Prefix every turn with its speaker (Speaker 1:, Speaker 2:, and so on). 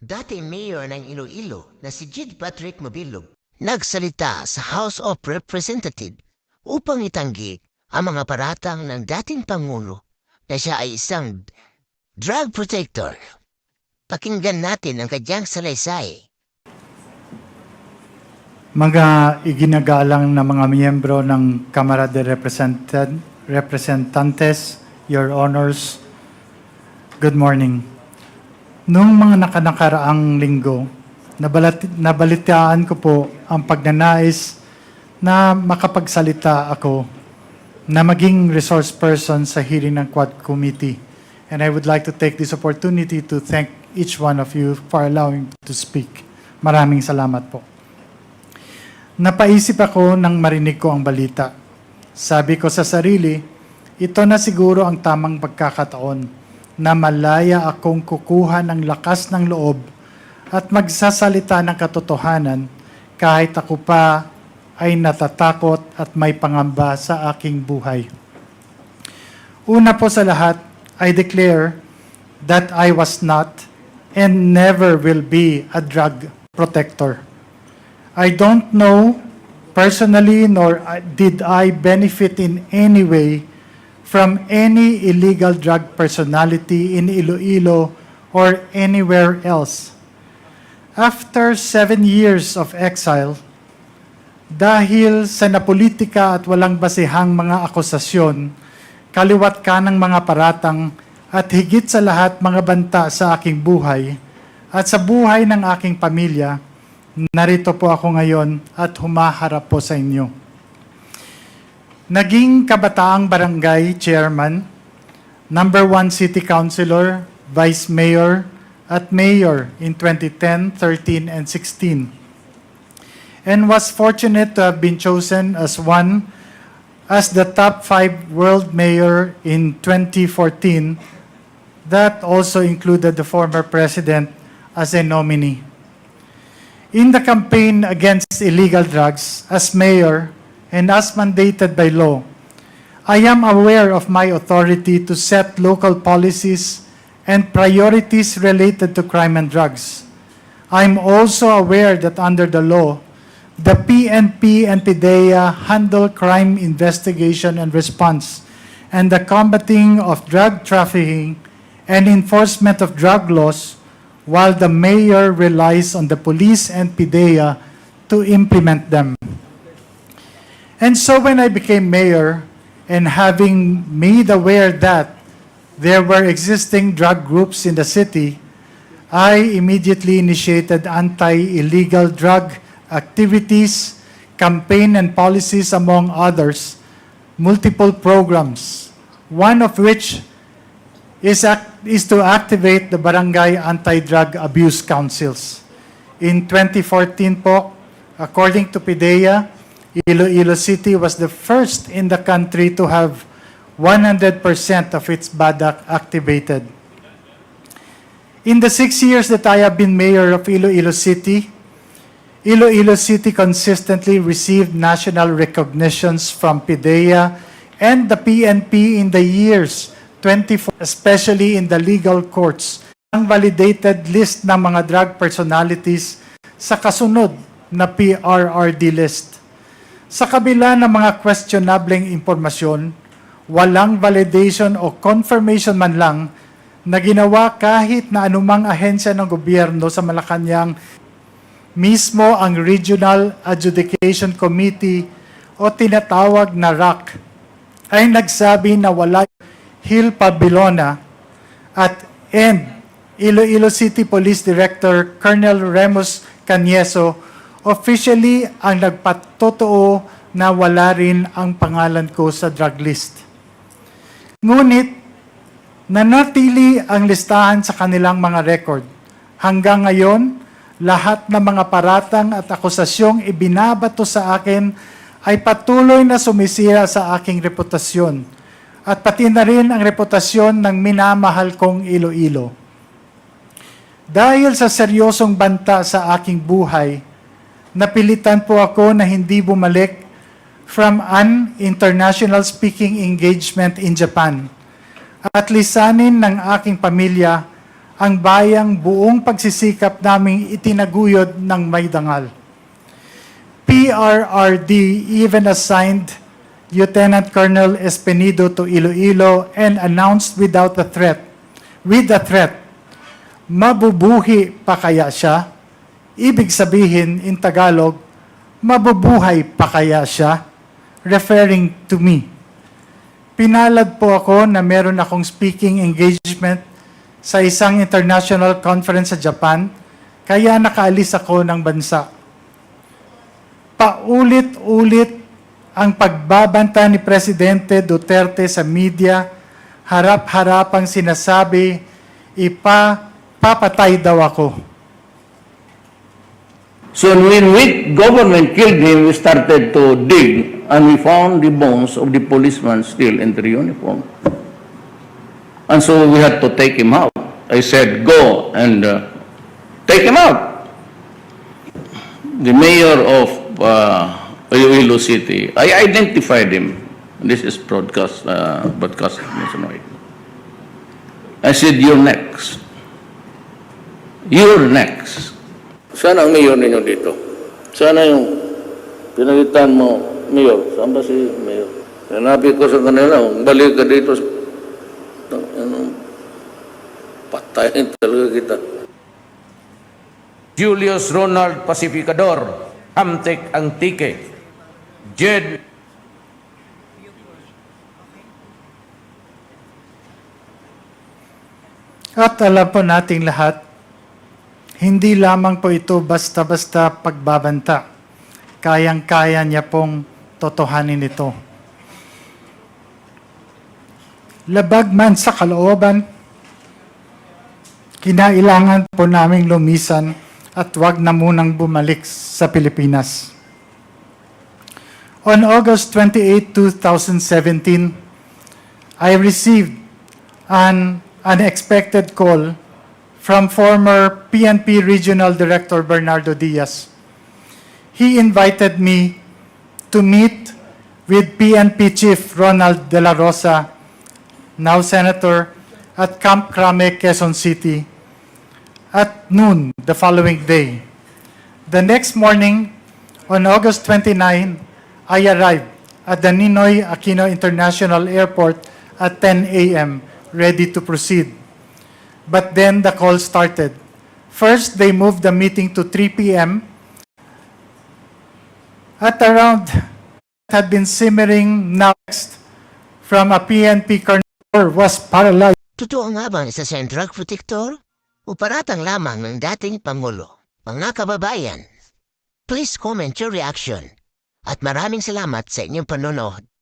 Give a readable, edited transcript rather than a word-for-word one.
Speaker 1: Dating mayor ng Iloilo na si Jid Patrick Mobilog nagsalita sa House of Representatives upang itanggi ang mga paratang ng dating Pangulo na siya ay isang drug protector. Pakinggan natin ang kanyang salaysay.
Speaker 2: Mga iginagalang na mga miyembro ng Kamara de Representantes, Your Honors, good morning. Noong mga nakaraang linggo, nabalitaan ko po ang pagnanais na makapagsalita ako na maging resource person sa hearing ng Quad Committee. And I would like to take this opportunity to thank each one of you for allowing me to speak. Maraming salamat po. Napaisip ako nang marinig ko ang balita. Sabi ko sa sarili, ito na siguro ang tamang pagkakataon na malaya akong kukuha ng lakas ng loob at magsasalita ng katotohanan kahit ako pa ay natatakot at may pangamba sa aking buhay. Una po sa lahat, I declare that I was not and never will be a drug protector. I don't know personally nor did I benefit in any way from any illegal drug personality in Iloilo or anywhere else. After 7 years of exile, dahil sa napolitika at walang basihang mga akusasyon, kaliwat kanang mga paratang at higit sa lahat mga banta sa aking buhay at sa buhay ng aking pamilya, narito po ako ngayon at humaharap po sa inyo. Naging kabataang barangay chairman, number 1 city councilor, vice mayor, at mayor in 2010, 13, and 16. And was fortunate to have been chosen as the top 5 world mayor in 2014. That also included the former president as a nominee. In the campaign against illegal drugs, as mayor, and as mandated by law, I am aware of my authority to set local policies and priorities related to crime and drugs. I'm also aware that under the law, the PNP and PDEA handle crime investigation and response, and the combating of drug trafficking and enforcement of drug laws, while the mayor relies on the police and PDEA to implement them. And so when I became mayor, and having made aware that there were existing drug groups in the city, I immediately initiated anti-illegal drug activities, campaign and policies, among others, multiple programs, one of which is to activate the Barangay Anti-Drug Abuse Councils. In 2014 po, according to PDEA, Iloilo City was the first in the country to have 100% of its BADAC activated. In the 6 years that I have been mayor of Iloilo City consistently received national recognitions from PDEA and the PNP in the years 24, especially in the legal courts, ang validated list ng mga drug personalities sa kasunod na PRRD list. Sa kabila ng mga questionableng impormasyon, walang validation o confirmation man lang na ginawa kahit na anumang ahensya ng gobyerno sa Malacanang. Mismo ang Regional Adjudication Committee o tinatawag na RAC ay nagsabi na wala Hill Pabilona at Iloilo City Police Director Colonel Remus Canieso officially ang nagpatotoo na wala rin ang pangalan ko sa drug list. Ngunit, nanatili ang listahan sa kanilang mga record. Hanggang ngayon, lahat ng mga paratang at akusasyong ibinabato sa akin ay patuloy na sumisira sa aking reputasyon at pati na rin ang reputasyon ng minamahal kong Iloilo. Dahil sa seryosong banta sa aking buhay, napilitan po ako na hindi bumalik from an international speaking engagement in Japan at lisanin ng aking pamilya ang bayang buong pagsisikap naming itinaguyod ng may dangal. PRRD even assigned Lieutenant Colonel Espenido to Iloilo and announced with the threat, mabubuhi pa kaya siya? Ibig sabihin in Tagalog, mabubuhay pa kaya siya? Referring to me. Pinalad po ako na meron akong speaking engagement sa isang international conference sa Japan, kaya nakaalis ako ng bansa. Paulit-ulit ang pagbabanta ni Presidente Duterte sa media, harap-harapang sinasabi, papatay daw ako.
Speaker 3: So when we government killed him, we started to dig and we found the bones of the policeman still in their uniform. And so we had to take him out. I said, go and take him out. The mayor of Iloilo City, I identified him. This is broadcast nationwide. I said, you're next. You're next. Sana ang mayor ninyo dito? Sana yung pinalitan mo, mayor. Saan ba si mayor? Sinabi ko sa kanila, balik ka dito. Patayin talaga kita.
Speaker 4: Julius Ronald Pacificador, Amtek Antique, Jed
Speaker 2: At alam po nating lahat, hindi lamang po ito basta-basta pagbabanta. Kayang-kaya niya pong totohanin ito. Labag man sa kalooban, kinailangan po naming lumisan at wag na munang bumalik sa Pilipinas. On August 28, 2017, I received an unexpected call from former PNP Regional Director Bernardo Diaz. He invited me to meet with PNP Chief Ronald De La Rosa, now Senator, at Camp Crame, Quezon City, at noon the following day. The next morning, on August 29, I arrived at the Ninoy Aquino International Airport at 10 a.m., ready to proceed. But then the call started. First, they moved the meeting to 3 p.m. At around had been simmering next from a PNP colonel was paralyzed.
Speaker 1: Totoo nga bang isa siyang drug protector? O paratang lamang ng dating Pangulo? Mga kababayan, please comment your reaction. At maraming salamat sa inyong panonood.